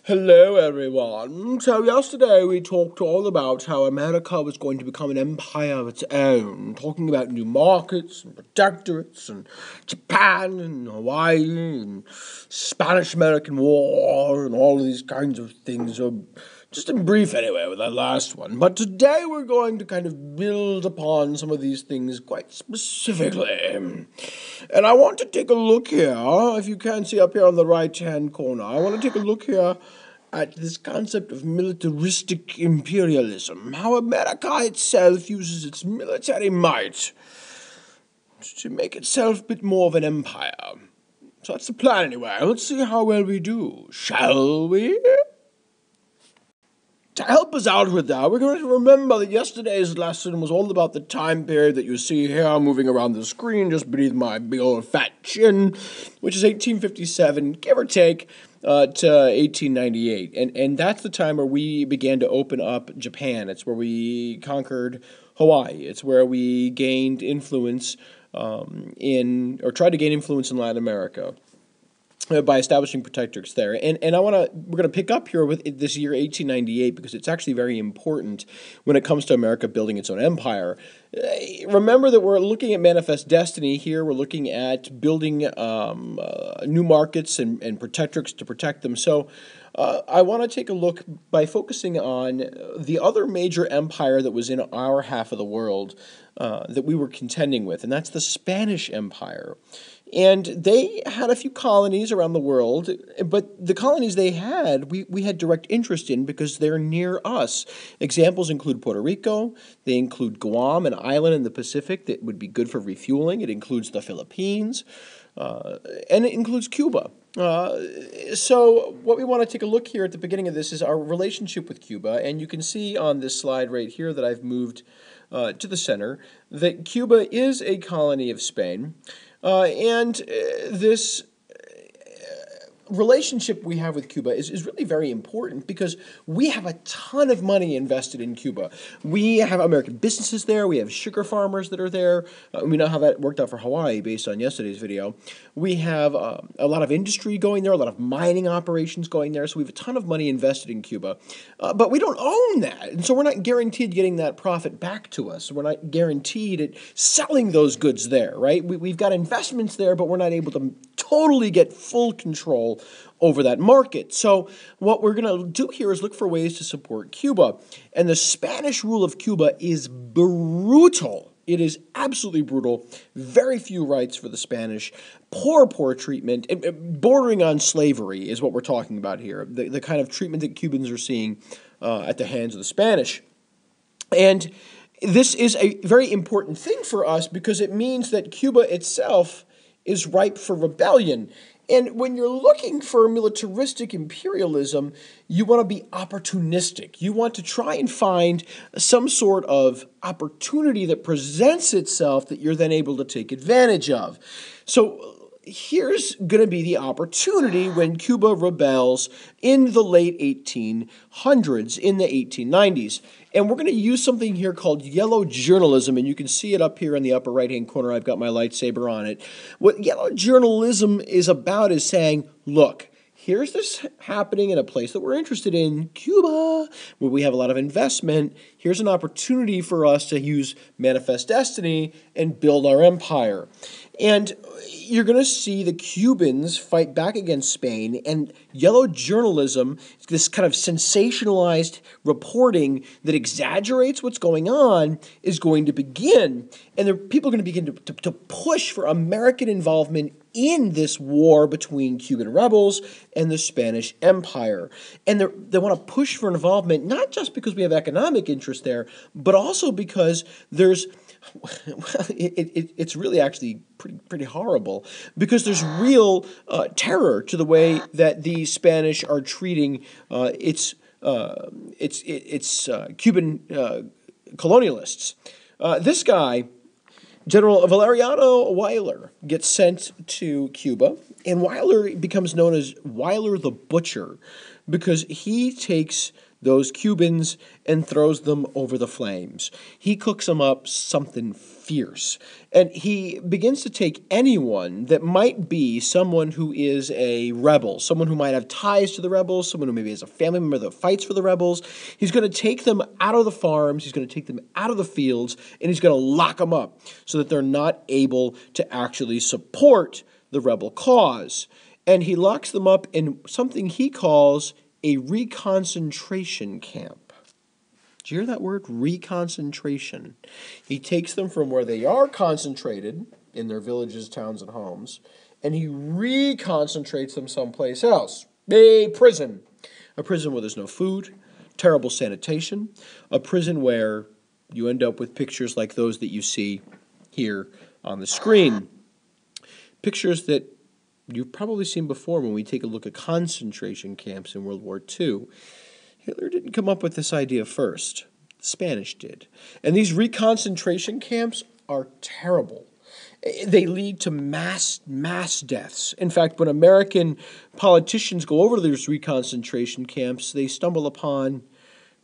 Hello, everyone. So, yesterday we talked all about how America was going to become an empire of its own, talking about new markets and protectorates and Japan and Hawaii and Spanish American War and all of these kinds of things. So, just in brief, anyway, with that last one. But today we're going to kind of build upon some of these things quite specifically. And I want to take a look here, if you can see up here on the right-hand corner, I want to take a look here at this concept of militaristic imperialism, how America itself uses its military might to make itself a bit more of an empire. So that's the plan anyway. Let's see how well we do, shall we? To help us out with that, we're going to remember that yesterday's lesson was all about the time period that you see here moving around the screen just beneath my big old fat chin, which is 1857, give or take, to 1898. And that's the time where we began to open up Japan. It's where we conquered Hawaii. It's where we gained influence tried to gain influence in Latin America by establishing protectorates there. And we're going to pick up here with this year 1898 because it's actually very important when it comes to America building its own empire. Remember that we're looking at Manifest Destiny here. We're looking at building new markets and protectorates to protect them. So I want to take a look by focusing on the other major empire that was in our half of the world that we were contending with, and that's the Spanish Empire. And they had a few colonies around the world, but the colonies they had, we had direct interest in because they're near us. Examples include Puerto Rico, they include Guam, an island in the Pacific that would be good for refueling. It includes the Philippines, and it includes Cuba. So what we want to take a look here at the beginning of this is our relationship with Cuba, and you can see on this slide right here that I've moved to the center that Cuba is a colony of Spain. This relationship we have with Cuba is really very important because we have a ton of money invested in Cuba. We have American businesses there. We have sugar farmers that are there. We know how that worked out for Hawaii based on yesterday's video. We have a lot of industry going there, a lot of mining operations going there. So we have a ton of money invested in Cuba. But we don't own that. And so we're not guaranteed getting that profit back to us. We're not guaranteed at selling those goods there, right? We've got investments there, but we're not able to totally get full control over that market. So what we're going to do here is look for ways to support Cuba. And the Spanish rule of Cuba is brutal. It is absolutely brutal. Very few rights for the Spanish. Poor treatment. Bordering on slavery is what we're talking about here. The kind of treatment that Cubans are seeing at the hands of the Spanish. And this is a very important thing for us because it means that Cuba itself is ripe for rebellion. And when you're looking for militaristic imperialism, you want to be opportunistic. You want to try and find some sort of opportunity that presents itself that you're then able to take advantage of. So here's going to be the opportunity when Cuba rebels in the late 1800s, in the 1890s. And we're going to use something here called yellow journalism, and you can see it up here in the upper right-hand corner. I've got my lightsaber on it. What yellow journalism is about is saying, look, here's this happening in a place that we're interested in, Cuba, where we have a lot of investment. Here's an opportunity for us to use Manifest Destiny and build our empire. And you're going to see the Cubans fight back against Spain, and yellow journalism, this kind of sensationalized reporting that exaggerates what's going on, is going to begin. And people are going to begin to push for American involvement in this war between Cuban rebels and the Spanish Empire. And they want to push for involvement, not just because we have economic interest there, but also because there's it's really actually pretty horrible because there's real terror to the way that the Spanish are treating its Cuban colonialists. This guy, General Valeriano Weyler, gets sent to Cuba, and Weyler becomes known as Weyler the Butcher because he takes those Cubans and throws them over the flames. He cooks them up something fierce. And he begins to take anyone that might be someone who is a rebel, someone who might have ties to the rebels, someone who maybe has a family member that fights for the rebels. He's going to take them out of the farms, he's going to take them out of the fields, and he's going to lock them up so that they're not able to actually support the rebel cause. And he locks them up in something he calls a reconcentration camp. Did you hear that word? Reconcentration. He takes them from where they are concentrated in their villages, towns, and homes, and he reconcentrates them someplace else. A prison. A prison where there's no food, terrible sanitation, a prison where you end up with pictures like those that you see here on the screen. Pictures that you've probably seen before when we take a look at concentration camps in World War II. Hitler didn't come up with this idea first. The Spanish did. And these reconcentration camps are terrible. They lead to mass deaths. In fact, when American politicians go over to these reconcentration camps, they stumble upon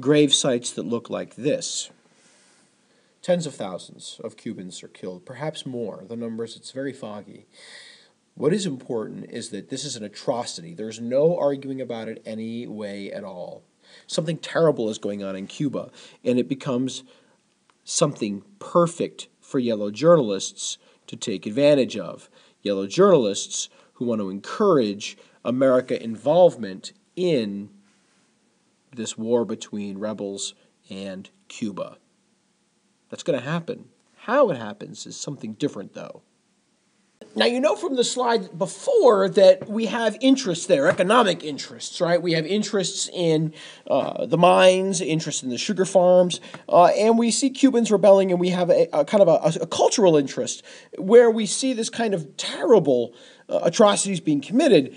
grave sites that look like this. Tens of thousands of Cubans are killed, perhaps more. The numbers, it's very foggy. What is important is that this is an atrocity. There's no arguing about it any way at all. Something terrible is going on in Cuba, and it becomes something perfect for yellow journalists to take advantage of. Yellow journalists who want to encourage American involvement in this war between rebels and Cuba. That's going to happen. How it happens is something different, though. Now, you know from the slide before that we have interests there, economic interests, right? We have interests in the mines, interests in the sugar farms, and we see Cubans rebelling, and we have a kind of a cultural interest where we see this kind of terrible atrocities being committed.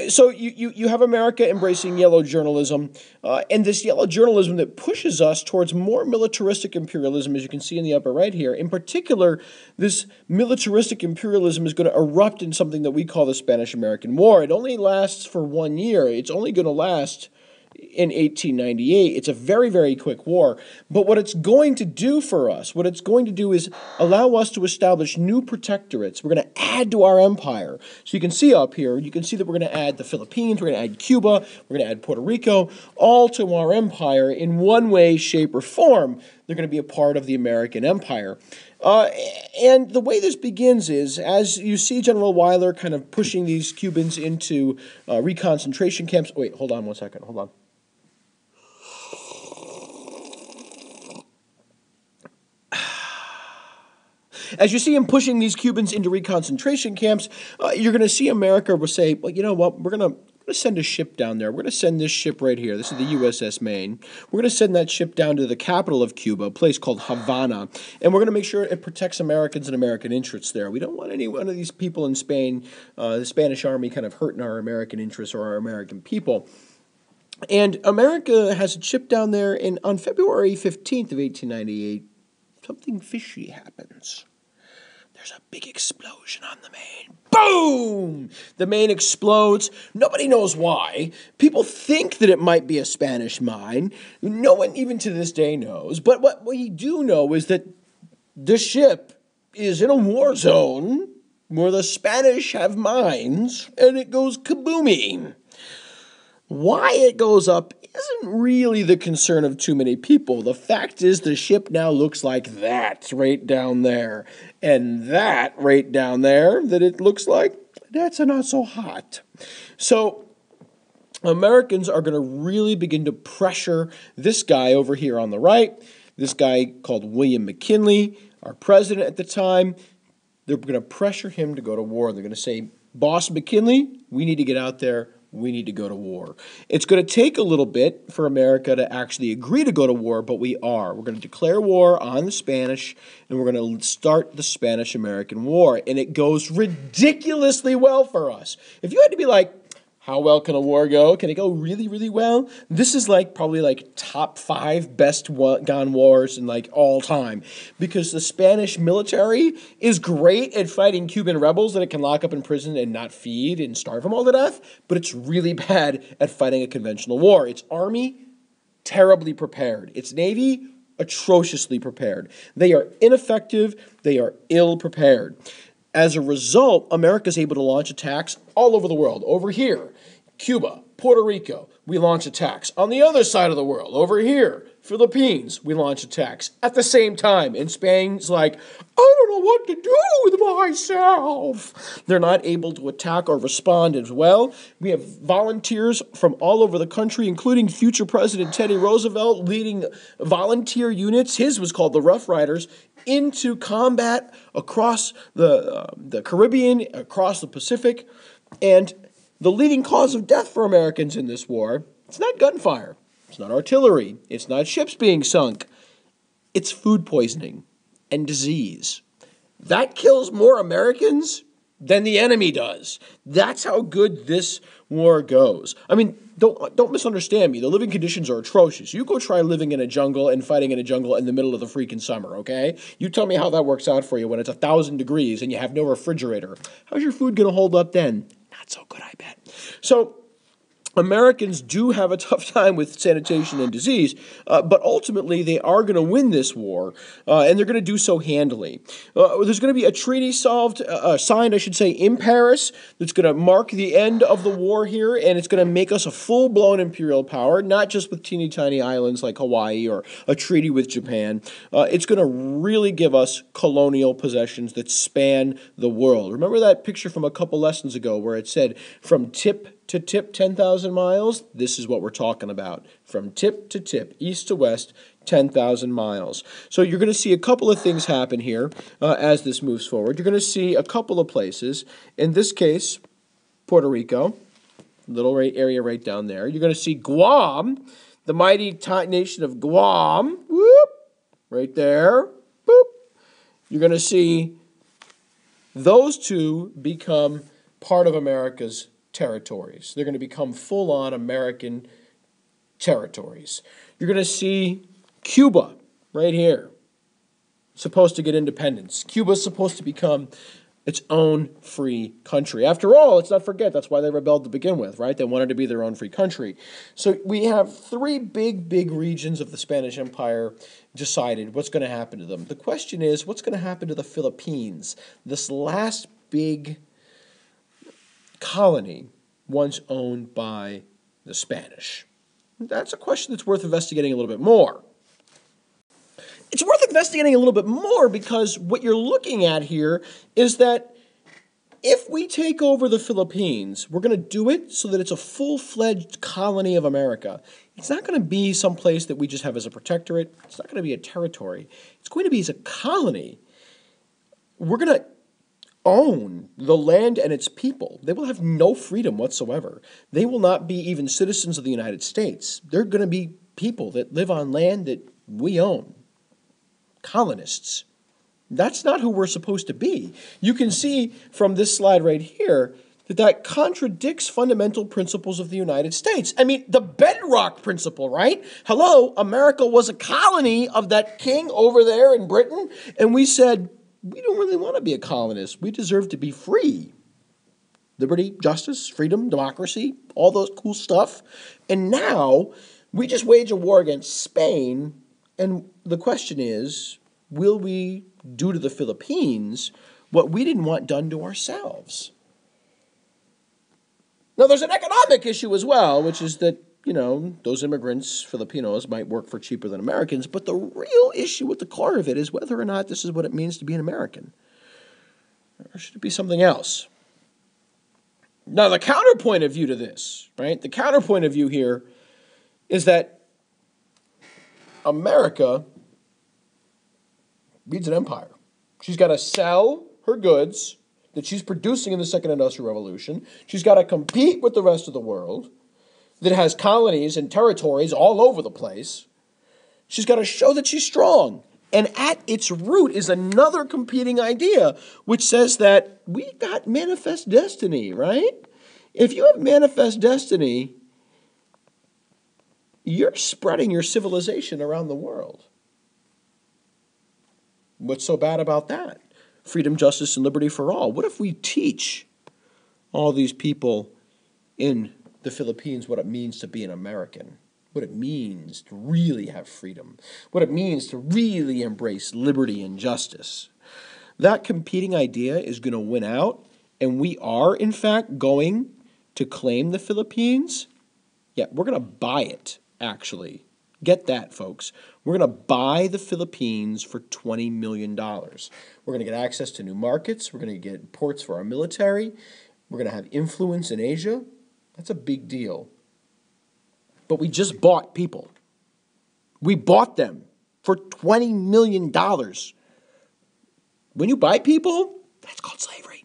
So you have America embracing yellow journalism, and this yellow journalism that pushes us towards more militaristic imperialism, as you can see in the upper right here. In particular, this militaristic imperialism is going to erupt in something that we call the Spanish-American War. It only lasts for 1 year. It's only going to last in 1898. It's a very, very quick war. But what it's going to do for us, what it's going to do is allow us to establish new protectorates. We're going to add to our empire. So you can see up here, you can see that we're going to add the Philippines, we're going to add Cuba, we're going to add Puerto Rico, all to our empire in one way, shape, or form. They're going to be a part of the American empire. And the way this begins is, as you see General Weyler kind of pushing these Cubans into reconcentration camps. Wait, hold on one second. Hold on. As you see him pushing these Cubans into reconcentration camps, you're going to see America will say, well, you know what, we're going to send a ship down there. We're going to send this ship right here. This is the USS Maine. We're going to send that ship down to the capital of Cuba, a place called Havana, and we're going to make sure it protects Americans and American interests there. We don't want any one of these people in Spain, the Spanish army, kind of hurting our American interests or our American people. And America has a ship down there, and on February 15th of 1898, something fishy happens. There's a big explosion on the Maine. Boom! The Maine explodes. Nobody knows why. People think that it might be a Spanish mine. No one, even to this day, knows. But what we do know is that the ship is in a war zone where the Spanish have mines, and it goes kabooming. Why it goes up isn't really the concern of too many people. The fact is the ship now looks like that right down there. And that right down there that it looks like, that's not so hot. So Americans are going to really begin to pressure this guy over here on the right, this guy called William McKinley, our president at the time. They're going to pressure him to go to war. They're going to say, Boss McKinley, we need to get out there. We need to go to war. It's going to take a little bit for America to actually agree to go to war, but we are. We're going to declare war on the Spanish, and we're going to start the Spanish-American War. And it goes ridiculously well for us. If you had to be like, how well can a war go? Can it go really, really well? This is probably top 5 best gone wars in all time, because the Spanish military is great at fighting Cuban rebels that it can lock up in prison and not feed and starve them all to death, but it's really bad at fighting a conventional war. Its army terribly prepared. Its Navy, atrociously prepared. They are ineffective. They are ill prepared. As a result, America is able to launch attacks all over the world. Over here, Cuba, Puerto Rico, we launch attacks. On the other side of the world, over here, Philippines, we launch attacks at the same time. And Spain's like, I don't know what to do with myself. They're not able to attack or respond as well. We have volunteers from all over the country, including future President Teddy Roosevelt, leading volunteer units. His was called the Rough Riders, into combat across the Caribbean, across the Pacific. And the leading cause of death for Americans in this war, it's not gunfire. It's not artillery. It's not ships being sunk. It's food poisoning and disease. That kills more Americans than the enemy does. That's how good this war goes. I mean, don't misunderstand me. The living conditions are atrocious. You go try living in a jungle and fighting in a jungle in the middle of the freaking summer, okay? You tell me how that works out for you when it's 1,000 degrees and you have no refrigerator. How's your food going to hold up then? Not so good, I bet. So Americans do have a tough time with sanitation and disease, but ultimately they are going to win this war, and they're going to do so handily. There's going to be a treaty signed, in Paris, that's going to mark the end of the war here, and it's going to make us a full-blown imperial power, not just with teeny tiny islands like Hawaii or a treaty with Japan. It's going to really give us colonial possessions that span the world. Remember that picture from a couple lessons ago where it said, from tip to tip, 10,000 miles? This is what we're talking about. From tip to tip, east to west, 10,000 miles. So you're going to see a couple of things happen here as this moves forward. You're going to see a couple of places. In this case, Puerto Rico, little area right down there. You're going to see Guam, the mighty nation of Guam, whoop, right there, boop. You're going to see those two become part of America's territories. They're going to become full-on American territories. You're going to see Cuba right here, supposed to get independence. Cuba's supposed to become its own free country. After all, let's not forget, that's why they rebelled to begin with, right? They wanted to be their own free country. So we have three big regions of the Spanish Empire decided what's going to happen to them. The question is, what's going to happen to the Philippines, this last big colony once owned by the Spanish? That's a question that's worth investigating a little bit more. It's worth investigating a little bit more because what you're looking at here is that if we take over the Philippines, we're going to do it so that it's a full-fledged colony of America. It's not going to be some place that we just have as a protectorate. It's not going to be a territory. It's going to be as a colony. We're going to own the land and its people. They will have no freedom whatsoever. They will not be even citizens of the United States. They're going to be people that live on land that we own. Colonists. That's not who we're supposed to be. You can see from this slide right here that contradicts fundamental principles of the United States. I mean, the bedrock principle, right? Hello, America was a colony of that king over there in Britain, and we said, we don't really want to be a colonist. We deserve to be free. Liberty, justice, freedom, democracy, all those cool stuff. And now we just wage a war against Spain, and the question is, will we do to the Philippines what we didn't want done to ourselves? Now, there's an economic issue as well, which is that, those immigrants, Filipinos, might work for cheaper than Americans, but the real issue at the core of it is whether or not this is what it means to be an American. Or should it be something else? Now, the counterpoint of view to this, right? The counterpoint of view here is that America needs an empire. She's got to sell her goods that she's producing in the Second Industrial Revolution. She's got to compete with the rest of the world that has colonies and territories all over the place. She's got to show that she's strong. And at its root is another competing idea, which says that we got manifest destiny, right? If you have manifest destiny, you're spreading your civilization around the world. What's so bad about that? Freedom, justice, and liberty for all. What if we teach all these people in the Philippines what it means to be an American? what it means to really have freedom, what it means to really embrace liberty and justice. That competing idea is going to win out, and we are, in fact, going to claim the Philippines. Yeah, we're going to buy it, actually. Get that, folks. We're going to buy the Philippines for $20 million. We're going to get access to new markets. We're going to get ports for our military. We're going to have influence in Asia. That's a big deal. But we just bought people. We bought them for $20 million. When you buy people, that's called slavery.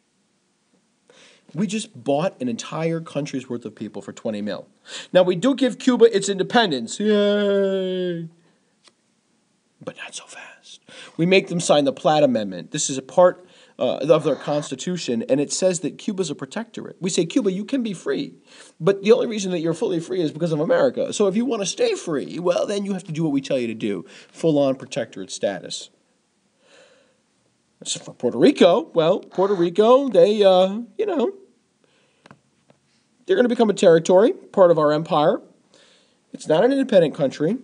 We just bought an entire country's worth of people for 20 mil. Now, we do give Cuba its independence. Yay! But not so fast. We make them sign the Platt Amendment. This is a part of their constitution, and it says that Cuba's a protectorate. We say, Cuba, you can be free. But the only reason that you're fully free is because of America. So if you want to stay free, well, then you have to do what we tell you to do. Full-on protectorate status. So for Puerto Rico, well, Puerto Rico, they, they're going to become a territory, part of our empire. It's not an independent country.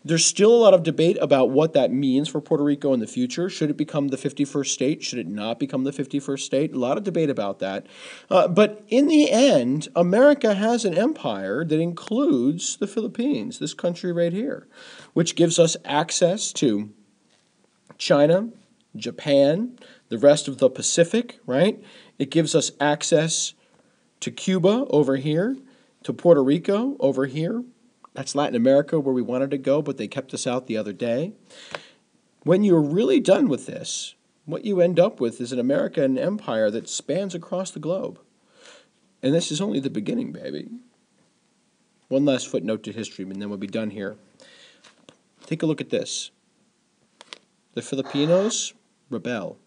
There's still a lot of debate about what that means for Puerto Rico in the future. Should it become the 51st state? Should it not become the 51st state? A lot of debate about that. But in the end, America has an empire that includes the Philippines, this country right here, which gives us access to China, Japan, the rest of the Pacific, right? It gives us access to Cuba over here, to Puerto Rico over here. That's Latin America where we wanted to go, but they kept us out the other day. When you're really done with this, what you end up with is an American empire that spans across the globe. And this is only the beginning, baby. One last footnote to history, and then we'll be done here. Take a look at this. The Filipinos rebel.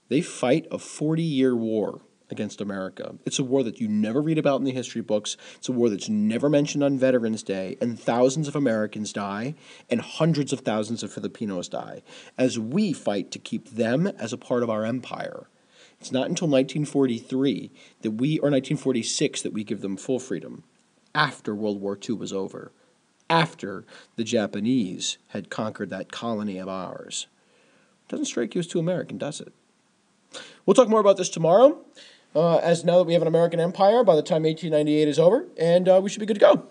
They fight a 40-year war against America. It's a war that you never read about in the history books. It's a war that's never mentioned on Veterans Day, and thousands of Americans die, and hundreds of thousands of Filipinos die, as we fight to keep them as a part of our empire. It's not until 1943 or 1946 that we give them full freedom, after World War II was over, after the Japanese had conquered that colony of ours. Doesn't strike you as too American, does it? We'll talk more about this tomorrow, as now that we have an American empire by the time 1898 is over, and we should be good to go.